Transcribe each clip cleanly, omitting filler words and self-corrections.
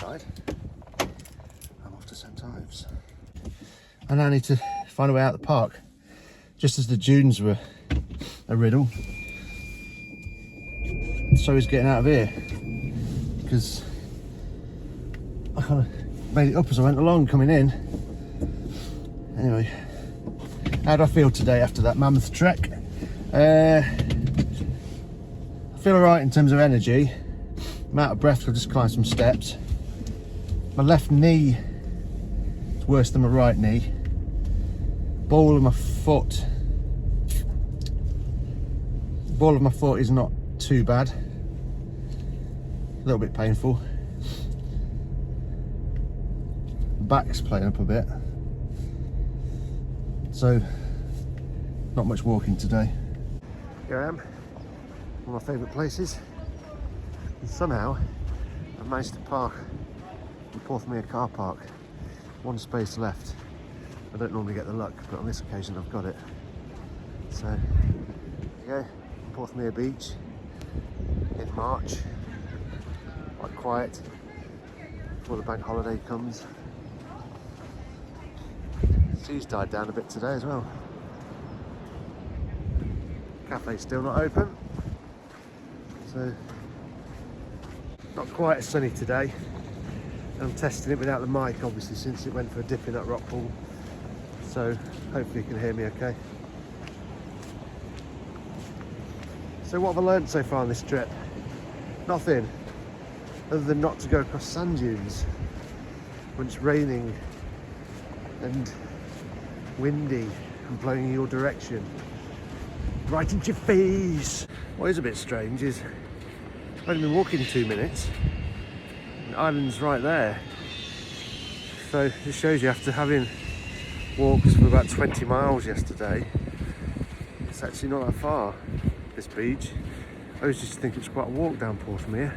side. I'm off to St Ives. And I need to find a way out of the park. Just as the dunes were a riddle, so is getting out of here. Because I kind of made it up as I went along coming in. Anyway, how do I feel today after that mammoth trek? I feel alright in terms of energy. I'm out of breath, so I'll just climb some steps. My left knee is worse than my right knee. Ball of my foot is not too bad. A little bit painful. Back's playing up a bit. So, not much walking today. Here I am, one of my favourite places. And somehow, I've managed to park in Porthmeor car park. One space left. I don't normally get the luck, but on this occasion I've got it. So, there you go, Porthmeor Beach in March. Quite quiet before the bank holiday comes. Sea's died down a bit today as well. Cafe's still not open, so not quite as sunny today. I'm testing it without the mic, obviously, since it went for a dip in that rock pool. So hopefully you can hear me okay. So what have I learned so far on this trip? Nothing, other than not to go across sand dunes when it's raining and windy and blowing in your direction, right into your face. What is a bit strange is I've only been walking 2 minutes and the island's right there. So it shows you, after having walked for about 20 miles yesterday, it's actually not that far, this beach. I always used to think it was quite a walk down Porthmeor.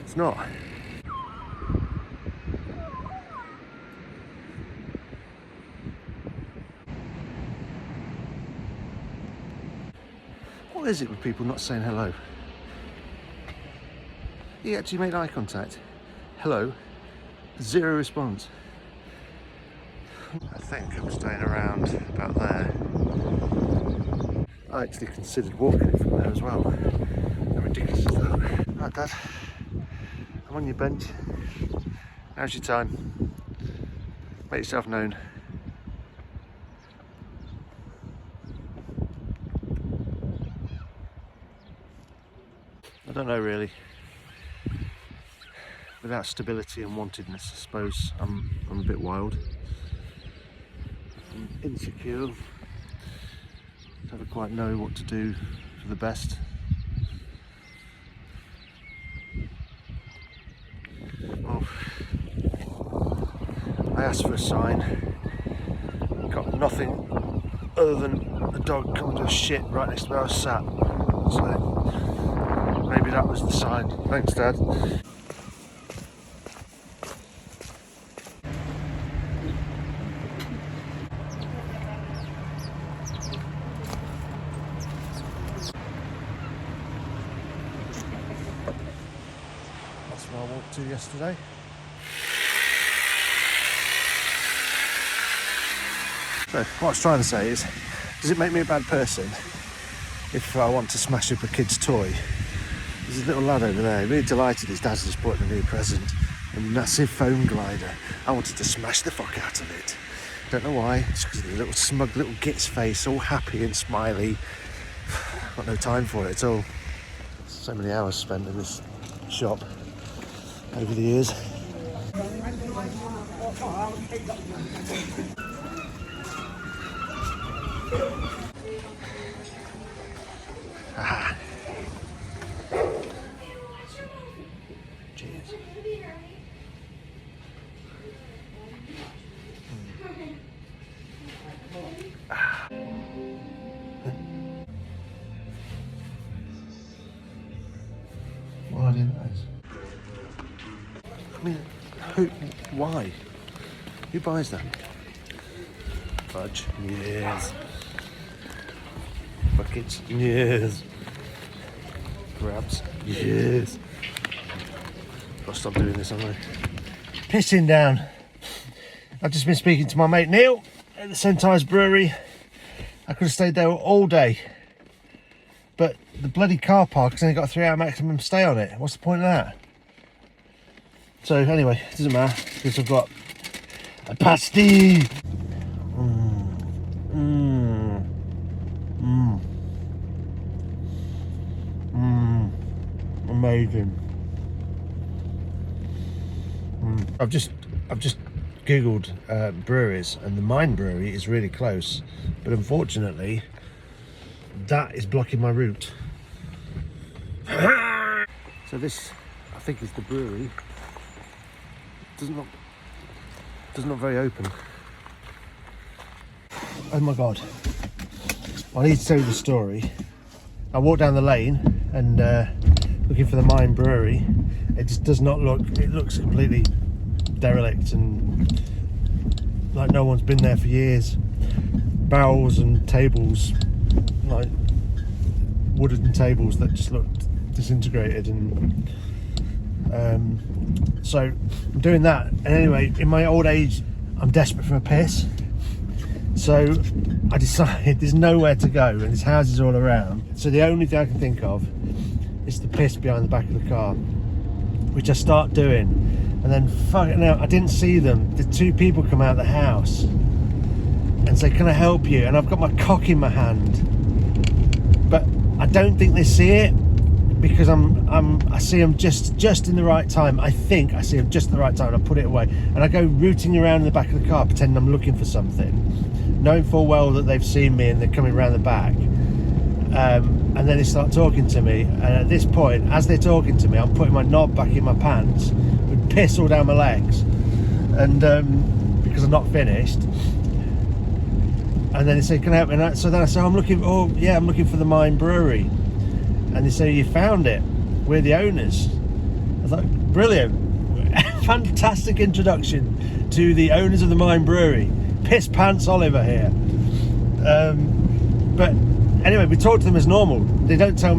It's not. What is it with people not saying hello? He actually made eye contact. Hello. Zero response. I think I'm staying around about there. I actually considered walking it from there as well. How ridiculous is that? Right, Dad. I'm on your bench. Now's your time. Make yourself known. I don't know really. Without stability and wantedness, I suppose I'm a bit wild. I'm insecure. Never quite know what to do for the best. Well, I asked for a sign. Got nothing other than a dog coming to a shit right next to where I was sat. So maybe that was the sign. Thanks, Dad. That's where I walked to yesterday. So what I was trying to say is, does it make me a bad person if I want to smash up a kid's toy? There's a little lad over there, really delighted his dad's just bought him a new present, a massive foam glider. I wanted to smash the fuck out of it. Don't know why, it's because of the little smug little git's face, all happy and smiley. Got no time for it at all. So many hours spent in this shop over the years. Ah. Cheers. Ah. Well, I didn't know. I mean, why? Who buys that? Fudge? Yes. Buckets? Yes. Grabs? Yes. Gotta stop doing this, haven't I? pissing down. I've just been speaking to my mate Neil at the St Ives Brewery. I could have stayed there all day, but the bloody car park has only got a 3-hour maximum stay on it. What's the point of that? So anyway, it doesn't matter because I've got a pasty. Amazing. I've just googled breweries, and the Mine Brewery is really close, but unfortunately that is blocking my route. So this, I think, is the brewery. Doesn't look very open. Oh my god, I need to tell you the story. I walked down the lane and looking for the Mine Brewery. It just does not look, it looks completely derelict and like no one's been there for years. Barrels and tables, like wooden tables that just looked disintegrated, and so I'm doing that. And anyway, in my old age, I'm desperate for a piss, so I decided there's nowhere to go and there's houses all around, so the only thing I can think of is to piss behind the back of the car, which I start doing, and then fucking hell, I didn't see them. The two people come out of the house and say, "Can I help you?" And I've got my cock in my hand, but I don't think they see it because I see them just in the right time. I think I see them just in the right time, and I put it away, and I go rooting around in the back of the car pretending I'm looking for something, knowing full well that they've seen me and they're coming around the back. And then they start talking to me, and at this point, as they're talking to me, I'm putting my knob back in my pants with piss all down my legs, and because I'm not finished. And then they say, "Can I help?" And so then I say, "I'm looking for the Mine Brewery." And they say, "You found it, we're the owners." I thought, brilliant. Fantastic introduction to the owners of the Mine Brewery. Piss Pants Oliver here. But anyway, we talk to them as normal. They don't say,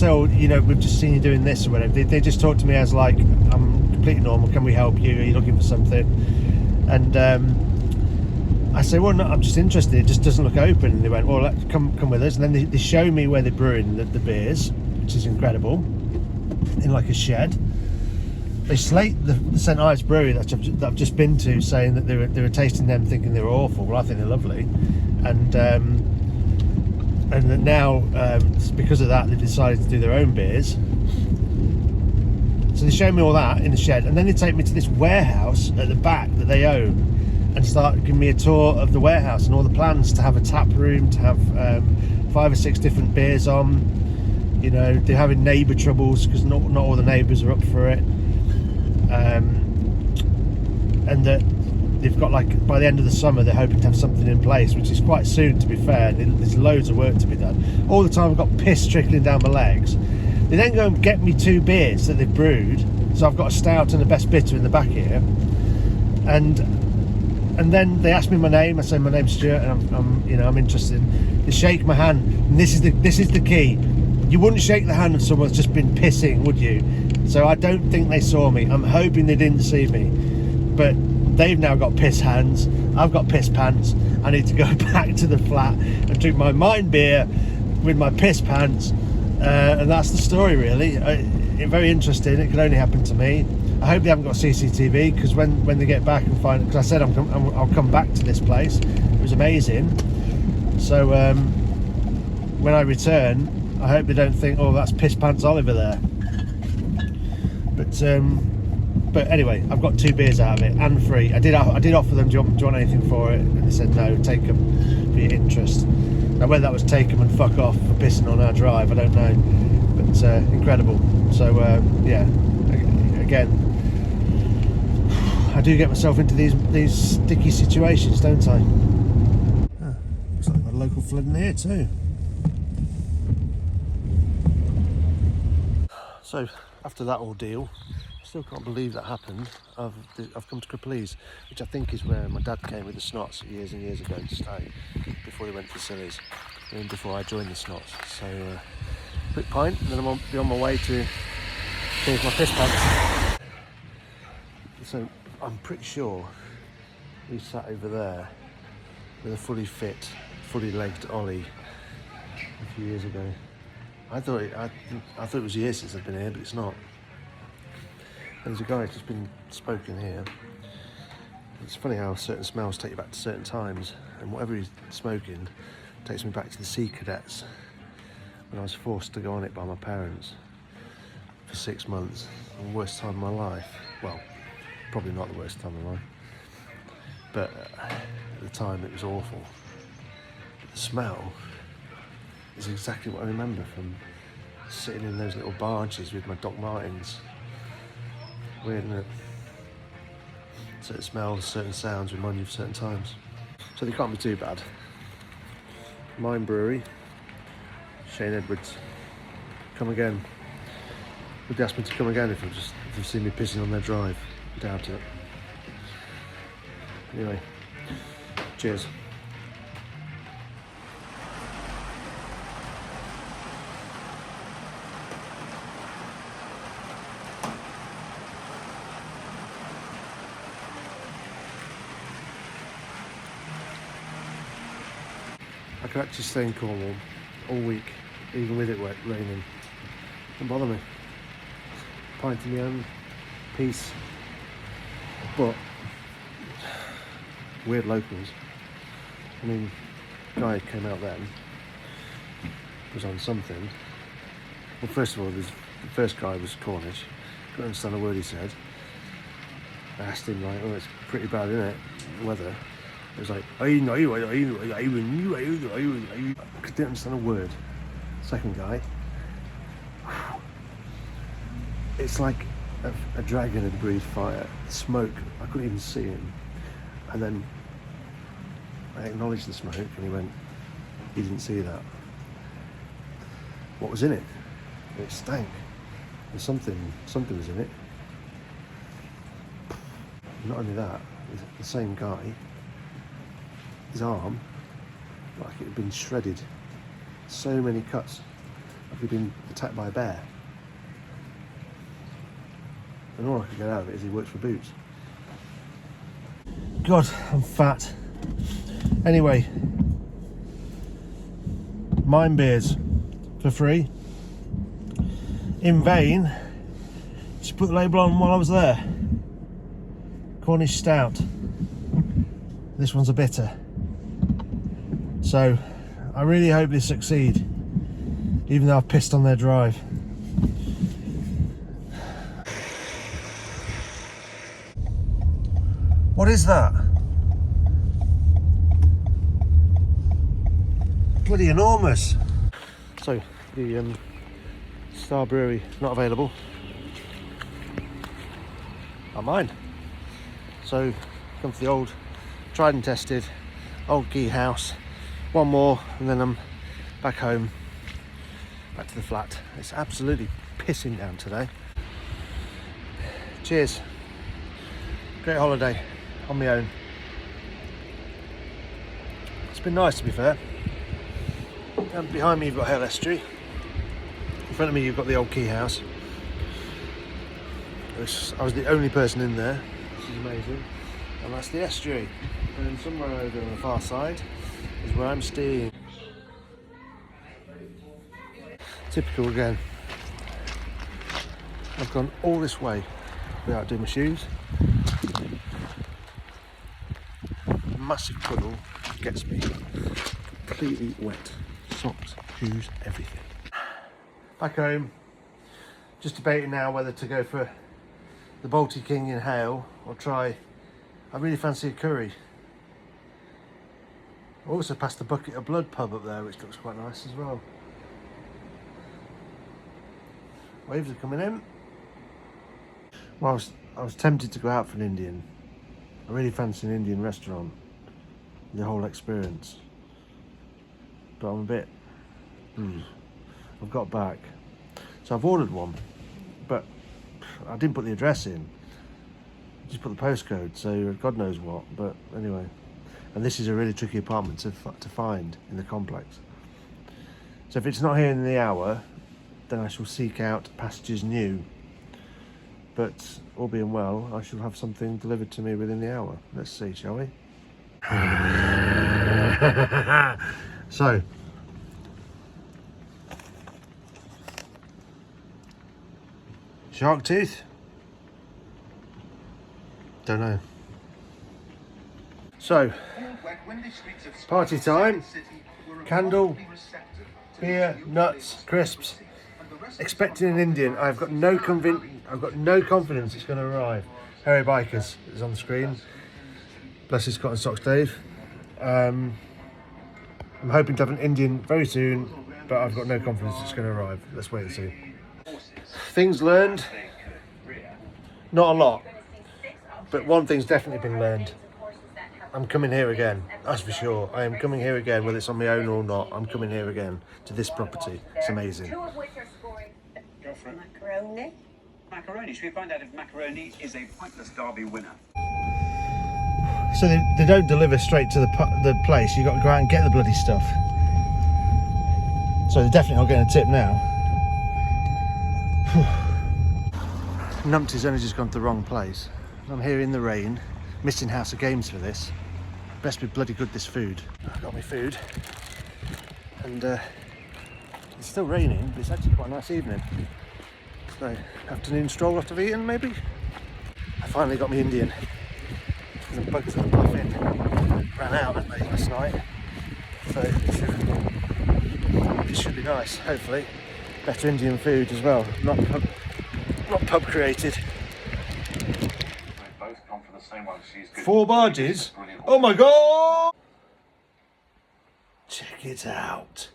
"Oh, you know, we've just seen you doing this" or whatever. They just talk to me as like, "I'm completely normal. Can we help you? Are you looking for something?" And I say, "Well, no, I'm just interested. It just doesn't look open." And they went, "Well, come with us." And then they show me where they're brewing the beers, which is incredible, in like a shed. They slate the St Ives Brewery that I've just been to, saying that they were tasting them, thinking they were awful. Well, I think they're lovely, and that now because of that, they've decided to do their own beers. So they show me all that in the shed, and then they take me to this warehouse at the back that they own, and start giving me a tour of the warehouse and all the plans to have a tap room, to have 5 or 6 different beers on. You know, they're having neighbour troubles because not all the neighbours are up for it, and that they've got, like, by the end of the summer they're hoping to have something in place, which is quite soon, to be fair. There's loads of work to be done. All the time I've got piss trickling down my legs. They then go and get me 2 beers that they've brewed, so I've got a stout and a best bitter in the back here, and then they ask me my name. I say my name's Stuart, and I'm interested. They shake my hand, and this is the key. You wouldn't shake the hand of someone that's just been pissing, would you? So I don't think they saw me. I'm hoping they didn't see me, but they've now got piss hands. I've got piss pants. I need to go back to the flat and drink my Mine beer with my piss pants, and that's the story, really. Very interesting. It could only happen to me. I hope they haven't got CCTV, because when they get back and find, because I said I'll come back to this place. It was amazing. So when I return, I hope they don't think, "Oh, that's Piss Pants Oliver there." But anyway, I've got 2 beers out of it, and free. I did offer them, do you want anything for it? And they said no, take them for your interest. Now whether that was take them and fuck off for pissing on our drive, I don't know. But incredible. So yeah, again, I do get myself into these sticky situations, don't I? Looks like I've got a local flood in here too. So after that ordeal, I still can't believe that happened. I've come to Cripplees, which I think is where my dad came with the Snots years and years ago to stay, before he went to the Sillies, and before I joined the Snots. So quick pint, and then I'll be on my way to change my piss pants. So I'm pretty sure we sat over there with a fully fit, fully legged Ollie a few years ago. I thought it was years since I've been here, but it's not. And there's a guy who's just been smoking here. It's funny how certain smells take you back to certain times, and whatever he's smoking takes me back to the Sea Cadets when I was forced to go on it by my parents for 6 months. The worst time of my life. Well, probably not the worst time of my life, but at the time it was awful. But the smell is exactly what I remember from sitting in those little barges with my Doc Martens. Weird, isn't it? Certain smells, certain sounds remind you of certain times. So they can't be too bad. Mine Brewery, Shane Edwards. Come again. Would they ask me to come again if they've seen me pissing on their drive? Doubt it. Anyway, cheers. I could actually stay in Cornwall all week, even with it raining. Don't bother me. Pint in the end, peace. But weird locals. I mean, the guy who came out then was on something. Well, first of all, the first guy was Cornish. Couldn't understand a word he said. I asked him, like, oh, it's pretty bad, isn't it? The weather. It was like, I didn't understand a word. Second guy, it's like a dragon had breathed fire. Smoke, I couldn't even see him. And then I acknowledged the smoke and he went, he didn't see that. What was in it? It stank. There's something was in it. Not only that, the same guy, his arm, like it had been shredded. So many cuts, like he'd been attacked by a bear. And all I could get out of it is he works for Boots. God, I'm fat. Anyway, Mine beers for free. In vain. Just put the label on while I was there. Cornish Stout. This one's a bitter. So, I really hope they succeed, even though I've pissed on their drive. What is that? Bloody enormous. So, the Star Brewery not available. Not mine. So, come to the old, tried and tested, old key house. One more, and then I'm back home, back to the flat. It's absolutely pissing down today. Cheers. Great holiday on my own. It's been nice, to be fair. And behind me you've got Hale Estuary. In front of me you've got the old key house. I was the only person in there, which is amazing. And that's the estuary. And somewhere over on the far side is where I'm staying. Typical again. I've gone all this way without doing my shoes. A massive puddle gets me completely wet. Socks, shoes, everything. Back home, just debating now whether to go for the Baltic King in Hale or try, I really fancy a curry. I also passed the Bucket of Blood pub up there, which looks quite nice as well. Waves are coming in. Well, I was tempted to go out for an Indian. I really fancy an Indian restaurant, the whole experience. But I'm a bit, I've got back. So I've ordered one, but I didn't put the address in. I just put the postcode, so God knows what, but anyway. And this is a really tricky apartment to find in the complex. So if it's not here in the hour, then I shall seek out Pastures New. but all being well, I shall have something delivered to me within the hour. Let's see, shall we? So, shark tooth? Don't know. So, party time. Candle, beer, nuts, crisps. Expecting an Indian. I've got no confidence it's going to arrive. Harry Bikers is on the screen. Bless his cotton socks, Dave. I'm hoping to have an Indian very soon, but I've got no confidence it's going to arrive. Let's wait and see. Things learned. Not a lot, but one thing's definitely been learned. I'm coming here again, that's for sure. I am coming here again, whether it's on my own or not. I'm coming here again to this property. It's amazing. Go for it. Macaroni. Macaroni. Should we find out if macaroni is a pointless derby winner? So they don't deliver straight to the place. You've got to go out and get the bloody stuff. So they're definitely not getting a tip now. Numpty's only just gone to the wrong place. I'm here in the rain, missing House of Games for this. Best be bloody good, this food. I've got my food. And it's still raining, but it's actually quite a nice evening. So, afternoon stroll after I've eaten, maybe? I finally got my Indian. The bugs of the puffin ran out at me last night. So, it should be nice, hopefully. Better Indian food as well, not pub created. 4 barges? Oh my god! Check it out.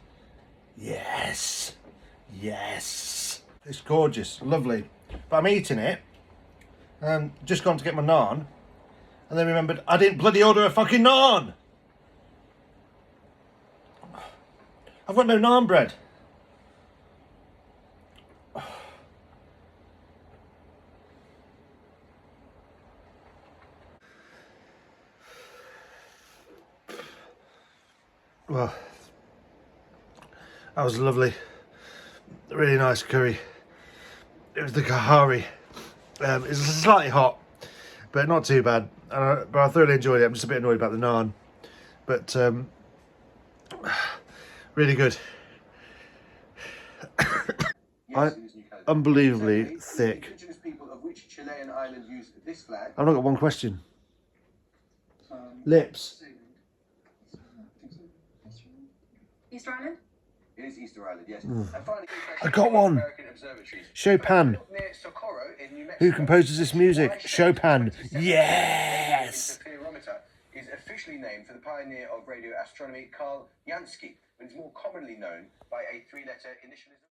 Yes. Yes. It's gorgeous, lovely. But I'm eating it. Just gone to get my naan. And then remembered I didn't bloody order a fucking naan. I've got no naan bread. Well, that was lovely. Really nice curry. It was the kahari. It's slightly hot, but not too bad. But I thoroughly enjoyed it. I'm just a bit annoyed about the naan, but really good. Unbelievably thick. I've not got one question. Lips. Easter Island? It is Easter Island, yes. I got one. Chopin. Who composes this music? Chopin. Yes. Is officially named for the pioneer of radio astronomy, Carl Jansky, but is more commonly known by a 3-letter initialism.